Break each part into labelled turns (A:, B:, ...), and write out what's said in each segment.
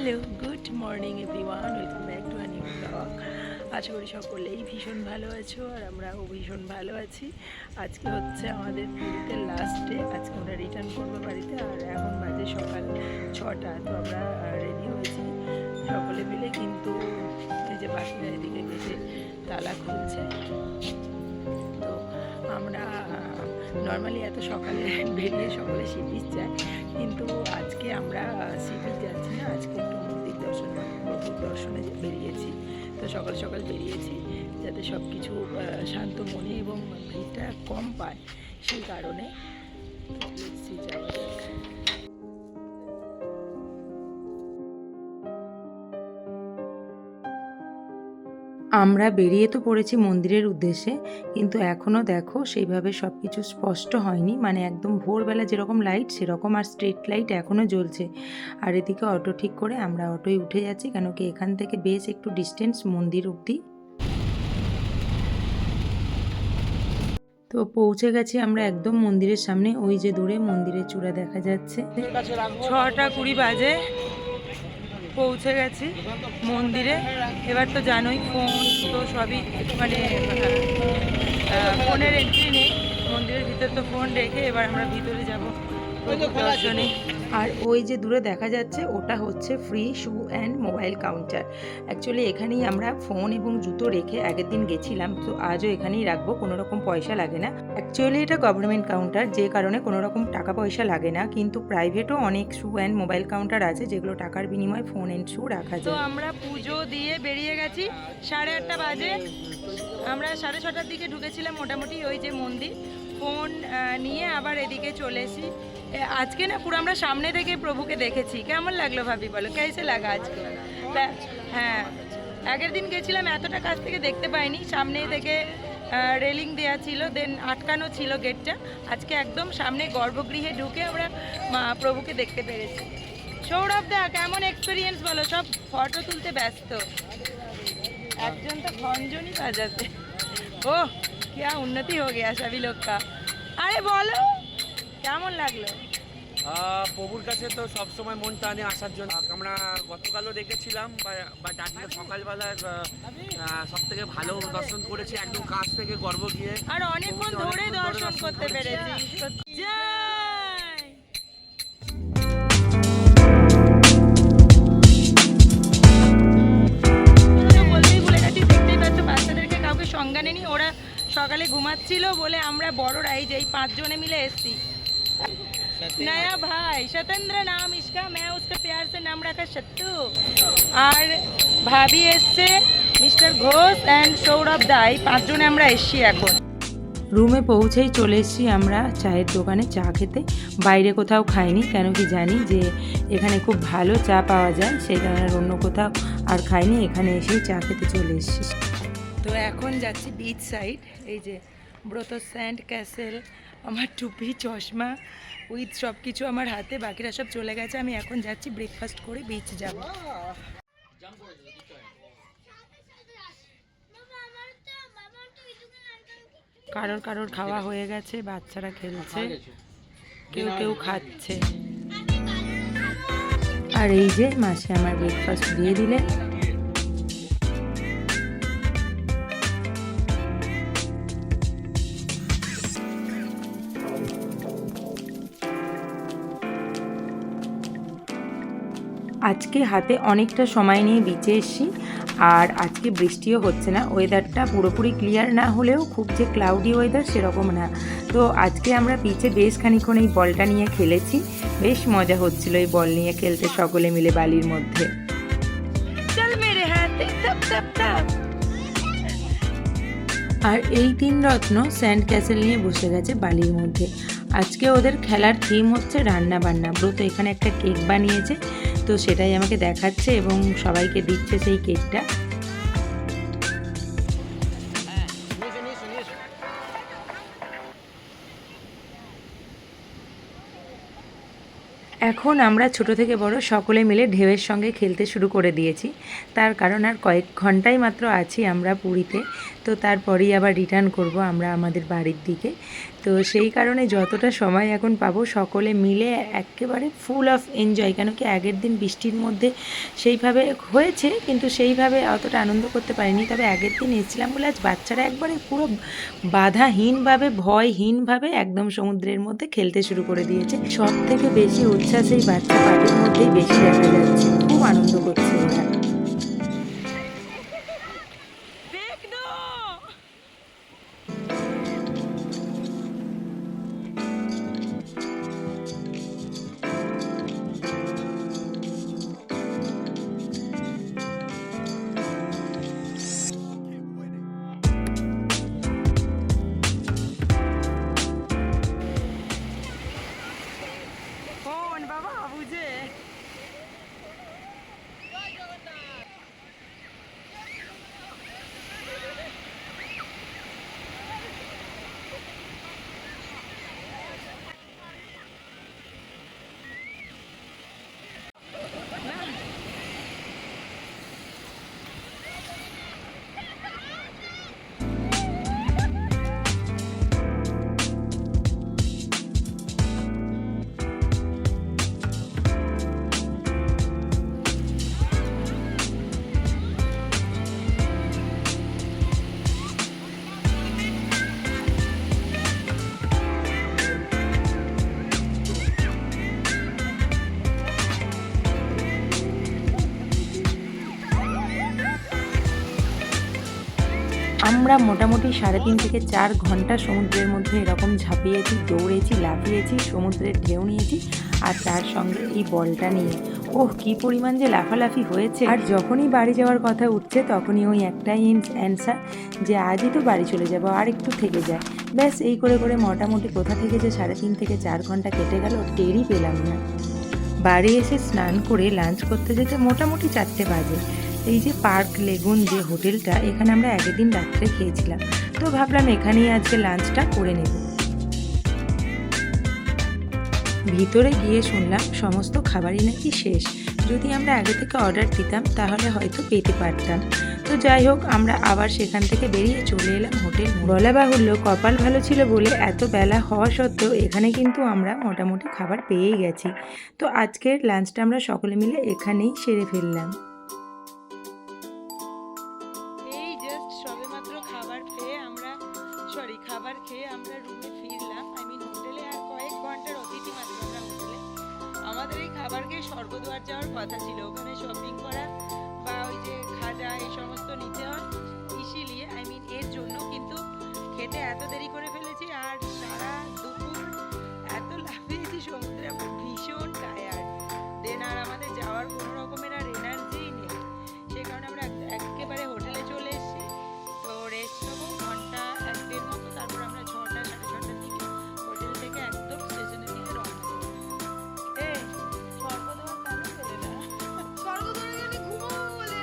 A: Hello, good morning everyone, welcome back to a new blog. আশা করি সকলেই ভীষণ ভালো আছো আর আমরাও ভীষণ ভালো আছি। আজকে হচ্ছে আমাদের পুরীতে লাস্ট ডে। আজকে আমরা রিটার্ন করবো বাড়িতে। আর এখন বাজে সকাল 6টা। তো আমরা রেডি হয়েছি সকলে মিলে, কিন্তু এই যে বাকিরা এদিকে গেটে তালা খুলছে। তো আমরা নর্মালি এত সকালে বেরিয়ে সকলে সি বিচ যায়, কিন্তু আজকে আমরা সি বিচ যাচ্ছি না। আজকে একটু মন্দির দর্শনে বেরিয়েছি। তো সকাল সকাল বেরিয়েছি যাতে সব কিছু শান্ত মনে এবং ভিড়টা কম পায়, সেই কারণে যাওয়া যাক। আমরা বেরিয়ে তো পড়েছি মন্দিরের উদ্দেশ্যে, কিন্তু এখনও দেখো সেইভাবে সব কিছু স্পষ্ট হয়নি। মানে একদম ভোরবেলা যেরকম লাইট সেরকম আর স্ট্রিট লাইট এখনও জ্বলছে। আর এদিকে অটো ঠিক করে আমরা অটোয় উঠে যাচ্ছি, কেন কি এখান থেকে বেশ একটু ডিস্টেন্স মন্দির অবধি। তো পৌঁছে গেছি আমরা একদম মন্দিরের সামনে। ওই যে দূরে মন্দিরের চূড়া দেখা যাচ্ছে। 6:20 বাজে পৌঁছে গেছি মন্দিরে। এবার তো জানোই ফোন তো সবই, মানে ফোনের এন্ট্রি নেই মন্দিরের ভিতর, তো ফোন রেখে এবার আমরা ভিতরে যাব দর্শনে। আর ওই যে দূরে দেখা যাচ্ছে ওটা হচ্ছে free shoe and mobile counter. Actually এখানেই আমরা ফোন এবং জুতো রেখে আগের দিন গেছিলাম, তো আজও এখানেই রাখবো, কোনো রকম পয়সা লাগে না। অ্যাকচুয়ালি এটা গভর্নমেন্ট কাউন্টার, যে কারণে কোনো রকম টাকা পয়সা লাগে না, কিন্তু প্রাইভেটও অনেক শু অ্যান্ড মোবাইল কাউন্টার আছে যেগুলো টাকার বিনিময়ে ফোন অ্যান্ড শু রাখা যায়। তো আমরা পুজো দিয়ে বেরিয়ে গেছি 8:30 বাজে। আমরা 6:30টার দিকে ঢুকেছিলাম মোটামুটি ওই যে মন্দির। ফোন নিয়ে আবার এদিকে চলে এসি। আজকে না পুরো আমরা সামনে থেকে প্রভুকে দেখেছি। কেমন লাগলো ভাবি, বলো কেসে লাগা আজকে? হ্যাঁ, আগের দিন গেছিলাম এতটা কাছ থেকে দেখতে পাইনি, সামনে থেকে রেলিং দেওয়া ছিল, দেন আটকানো ছিল গেটটা। আজকে একদম সামনে গর্ভগৃহে ঢুকে আমরা প্রভুকে দেখতে পেরেছি। সৌরভ দা কেমন এক্সপিরিয়েন্স বলো? সব ফটো তুলতে ব্যস্ত, একজন তো খঞ্জনই বাজাতে। ও क्या उन्नति हो गया सभी लोग का। আরে বলো কেমন লাগলো?
B: প্রভুর কাছে তো সবসময় মন টানে আসার জন্য। আমরা গতকালও দেখেছিলাম, বাট আজকে সকালবেলা সব থেকে ভালো দর্শন করেছি, একদম কাছ থেকে গর্ব গিয়ে।
A: আর অনেকক্ষণ ধরে দর্শন করতে পেরেছি। বলতেই ভুলে গেছি, দেখতেই পাচ্ছ বাচ্চাদেরকে কাউকে সংজ্ঞা নেই। ওরা সকালে ঘুমাচ্ছিল বলে আমরা বড়রা এই যে 5 জনে মিলে এসছি। नया भाई स्वतंत्र नाम इसका, मैं उसका प्यार से नाम रखा सत्तू। আর ভাবি এসছে মিস্টার ঘোষ অ্যান্ড সৌরভ দা, এই 5 জনে আমরা এসছি। এখন রুমে পৌঁছেই চলে এসেছি আমরা চায়ের দোকানে চা খেতে। বাইরে কোথাও খাইনি, কেন কি জানি যে এখানে খুব ভালো চা পাওয়া যায়, সেই কারণে অন্য কোথাও আর খাইনি, এখানে এসেই চা খেতে চলে এসেছি। তো এখন যাচ্ছি বিচ সাইড। এই যে ব্রত স্যান্ড ক্যাসেল, আমার টুপি চশমা উইথ সব কিছু আমার হাতে, বাকিরা সব চলে গেছে। আমি এখন যাচ্ছি ব্রেকফাস্ট করে বিচ যাব। কারোর কারোর খাওয়া হয়ে গেছে, বাচ্চারা খেলছে, কেউ কেউ খাচ্ছে। আর এই যে মাসে আমার ব্রেকফাস্ট দিয়ে দিলেন। আজকে হাতে অনেকটা সময় নিয়ে বিচে এসেছি, আর আজকে বৃষ্টিও হচ্ছে না। ওয়েদারটা পুরোপুরি ক্লিয়ার না হলেও খুব যে ক্লাউডি ওয়েদার সেরকম না। তো আজকে আমরা বিচে বেশ খানিক্ষণ এই বলটা নিয়ে খেলেছি, বেশ মজা হচ্ছিল এই বল নিয়ে খেলতে সকলে মিলে বালির মধ্যে। আর এই 3 রত্ন স্যান্ড ক্যাসেল নিয়ে বসে গেছে বালির মধ্যে। আজকে ওদের খেলার থিম হচ্ছে রান্না বান্না। ব্রত এখানে একটা কেক বানিয়েছে, তো সেটাই আমাকে দেখাচ্ছে এবং সবাইকে দিচ্ছে সেই কেকটা। এখন আমরা ছোট থেকে বড় সকলে মিলে ঢেউয়ের সঙ্গে খেলতে শুরু করে দিয়েছি। তার কারণ আর কয়েক ঘন্টাই মাত্র আছি আমরা পুরীতে, তো তারপরেই আবার রিটার্ন করব আমরা আমাদের বাড়ির দিকে। তো সেই কারণে যতটা সময় এখন পাবো সকলে মিলে একেবারে ফুল অফ এনজয়, কেন কি আগের দিন বৃষ্টির মধ্যে সেইভাবে হয়েছে কিন্তু সেইভাবে অতটা আনন্দ করতে পারিনি। তবে আগের দিন এসেছিলাম বলে আজ বাচ্চারা একবারে পুরো বাধাহীনভাবে ভয়হীনভাবে একদম সমুদ্রের মধ্যে খেলতে শুরু করে দিয়েছে। সব থেকে বেশি উচ্ছ্বাস এই বাচ্চা পাখির মধ্যেই বেশি দেখা যাচ্ছে, খুব আনন্দ করছে ওরা। বাবা বুঝে আমরা মোটামুটি 3.5 থেকে 4 ঘন্টা সমুদ্রের মধ্যে এরকম ঝাঁপিয়েছি, দৌড়েছি, লাফিয়েছি, সমুদ্রের ঢেউ নিয়েছি আর তার সঙ্গে এই বলটা নিয়ে ওহ কী পরিমাণ যে লাফালাফি হয়েছে। আর যখনই বাড়ি যাওয়ার কথা উঠছে তখনই ওই একটাই অ্যান্সার যে আজই তো বাড়ি চলে যাব, আর একটু থেকে যায়। ব্যাস এই করে করে মোটামুটি কোথা থেকে যে 3.5 থেকে 4 ঘন্টা কেটে গেল টেরই পেলাম না। বাড়ি এসে স্নান করে লাঞ্চ করতে যেতে মোটামুটি 4টে বাজে। এই যে পার্ক লেগুন যে হোটেলটা, এখানে আমরা আগের দিন রাত্রে খেয়েছিলাম, তো ভাবলাম এখানেই আজকে লাঞ্চটা করে নেব। ভিতরে গিয়ে শুনলাম সমস্ত খাবারই নাকি শেষ, যদি আমরা আগে থেকে অর্ডার দিতাম তাহলে হয়তো পেতে পারতাম। তো যাই হোক আমরা আবার সেখান থেকে বেরিয়ে চলে এলাম হোটেল। বলা বাহুল্য কপাল ভালো ছিল বলে এত বেলা হওয়া সত্ত্বেও এখানে কিন্তু আমরা মোটামুটি খাবার পেয়েই গেছি। তো আজকের লাঞ্চটা আমরা সকলে মিলে এখানেই সেরে ফেললাম। খাবার খেয়ে আমরা রুমে ফিরলাম, হোটেলে আর কয়েক ঘন্টার অতিথি মাত্র আমরা হোটেলে। আমাদের এই খাবার খেয়ে স্বর্গদ্বার যাওয়ার কথা ছিল, ওখানে শপিং করা বা ওই যে খাজা এই সমস্ত নিতে হয় ইসিলিয়ে এর জন্য, কিন্তু খেতে এত দেরি করে ফেলেছি আর সারা দুপুর এত লাফিয়েছি সমুদ্রে, আমরা ভীষণ টায়ার্ড। দেন আর আমাদের যাওয়ার কোনো রকমের আর এনার্জিই নেই, সে কারণে আমরা একেবারে হোটেলে চলে এসেছি। তো রেস্ট নেবো ঘন্টা 1-1.5 মতো, তারপর আমরা 6টা 6:30টার দিকে হোটেল থেকে একদম স্টেশনের দিকে রওনা দেবো। স্বর্গদ্বার কেন চলে না? স্বর্গদ্বারে আমি ঘুমাবো বলে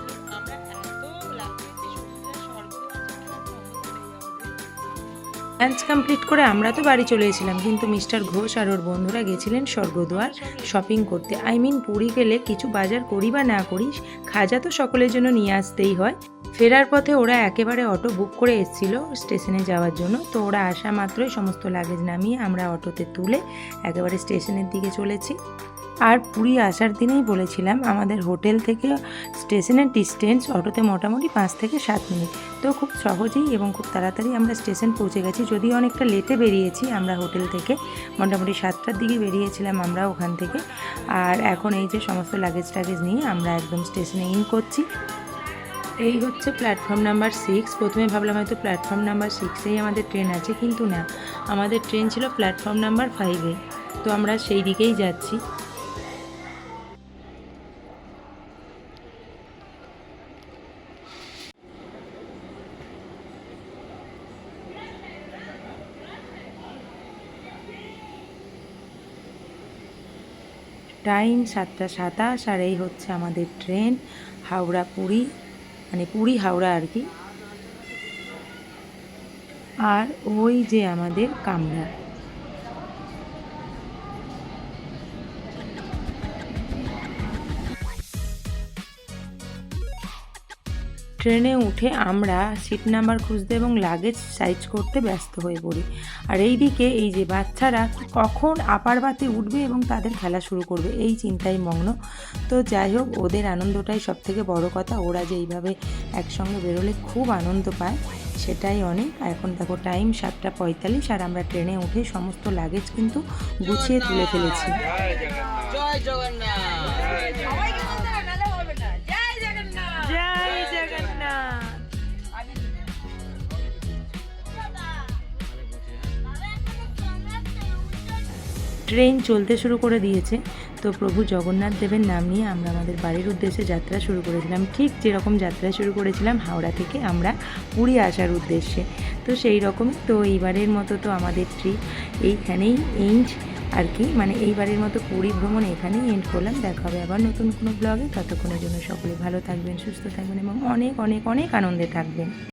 A: আমরা এত লাফিয়েছি সমুদ্রে, স্বর্গদ্বার যাওয়ার ক্ষমতা নেই আমাদের। লাঞ্চ কমপ্লিট করে আমরা তো বাড়ি চলে এসেছিলাম, কিন্তু মিস্টার ঘোষ আর ওর বন্ধুরা গেছিলেন স্বর্গদ্বার শপিং করতে। পুরী গেলে কিছু বাজার করি বা না করি, খাজা তো সকলের জন্য নিয়ে আসতেই হয়। ফেরার পথে ওরা একেবারে অটো বুক করে এসেছিল স্টেশনে যাওয়ার জন্য, তো ওরা আসা মাত্রই সমস্ত লাগেজ নামিয়ে আমরা অটোতে তুলে একেবারে স্টেশনের দিকে চলেছি। আর পুরী আসার দিনেই বলেছিলাম আমাদের হোটেল থেকে স্টেশনের ডিস্টেন্স অটোতে মোটামুটি 5 থেকে 7 মিনিট, তো খুব সহজেই এবং খুব তাড়াতাড়ি আমরা স্টেশন পৌঁছে গেছি। যদিও অনেকটা লেটে বেরিয়েছি আমরা হোটেল থেকে, মোটামুটি 7টার দিকে বেরিয়েছিলাম আমরা ওখান থেকে। আর এখন এই যে সমস্ত লাগেজ টাগেজ নিয়ে আমরা একদম স্টেশনে ইন করছি। এই হচ্ছে প্ল্যাটফর্ম নাম্বার 6। প্রথমে ভাবলাম হয়তো প্ল্যাটফর্ম নাম্বার 6এই আমাদের ট্রেন আছে, কিন্তু না, আমাদের ট্রেন ছিল প্ল্যাটফর্ম নাম্বার 5-এ। তো আমরা সেই দিকেই যাচ্ছি। টাইম 7:27 আর এই হচ্ছে আমাদের ট্রেন হাওড়া পুরী, পুরী হাওড়া আর কি। আর ওই যে আমাদের কামরা। ট্রেনে উঠে আমরা সিট নাম্বার খুঁজতে এবং লাগেজ সাইজ করতে ব্যস্ত হয়ে পড়ি। আর এইদিকে এই যে বাচ্চারা কখন আপার বাতে উঠবে এবং তাদের খেলা শুরু করবে এই চিন্তায় মগ্ন। তো যাই হোক, ওদের আনন্দটাই সবথেকে বড় কথা। ওরা যে এইভাবে একসঙ্গে বেরোলে খুব আনন্দ পায়, সেটাই অনেক। এখন দেখো টাইম 7:45 আর আমরা ট্রেনে উঠে সমস্ত লাগেজ কিন্তু গুছিয়ে তুলে ফেলেছি।
C: জয় জগন্নাথ।
A: জয় জগন্নাথ। ট্রেন চলতে শুরু করে দিয়েছে। তো প্রভু জগন্নাথ দেবের নাম নিয়ে আমরা আমাদের বাড়ির উদ্দেশ্যে যাত্রা শুরু করেছিলাম, ঠিক যেরকম যাত্রা শুরু করেছিলাম হাওড়া থেকে আমরা পুরী আসার উদ্দেশ্যে। তো সেই রকমই তো এইবারের মতো তো আমাদের ট্রিপ এইখানেই এন্ড আর কি, মানে এইবারের মতো পুরী ভ্রমণ এখানেই এন্ড করলাম। দেখা হবে আবার নতুন কোনো ব্লগে। ততক্ষণের জন্য সকলে ভালো থাকবেন, সুস্থ থাকবেন এবং অনেক অনেক অনেক আনন্দে থাকবেন।